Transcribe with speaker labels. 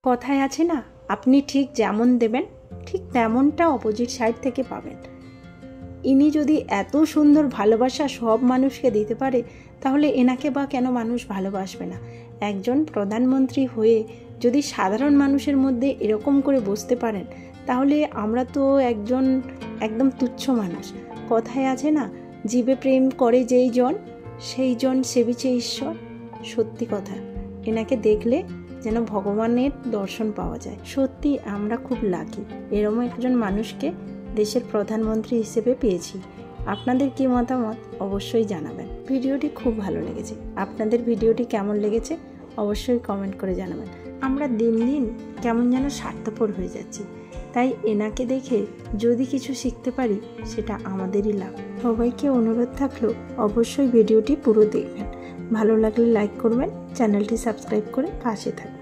Speaker 1: কথায় আছে না, আপনি ঠিক যেমন দেবেন ঠিক তেমনটা অপোজিট সাইড থেকে পাবেন। ইনি যদি এত সুন্দর ভালোবাসা সব মানুষকে দিতে পারে, তাহলে এনাকে বা কেন মানুষ ভালোবাসবে না? একজন প্রধানমন্ত্রী হয়ে যদি সাধারণ মানুষের মধ্যে এরকম করে বসতে পারেন, তাহলে আমরা তো একদম তুচ্ছ মানুষ। কথায় আছে না, জীবে প্রেম করে যেই জন সেই জন সেবিছে ঈশ্বর। সত্যি কথা, এনাকে দেখলে যেন ভগবানের দর্শন পাওয়া যায়। সত্যি আমরা খুব লাকি এরকম একজন মানুষকে দেশের প্রধানমন্ত্রী হিসেবে পেয়েছি। আপনাদের কি মতামত অবশ্যই জানাবেন। ভিডিওটি খুব ভালো লেগেছে। আপনাদের ভিডিওটি কেমন লেগেছে অবশ্যই কমেন্ট করে জানাবেন। আমরা দিন দিন কেমন যেন স্বার্থপর হয়ে যাচ্ছি, তাই এনাকে দেখে যদি কিছু শিখতে পারি সেটা আমাদেরই লাভ। সবাইকে অনুরোধ থাকলো অবশ্যই ভিডিওটি পুরো দেখবেন। ভালো লাগলে লাইক করবেন, চ্যানেলটি সাবস্ক্রাইব করে পাশে থাকবেন।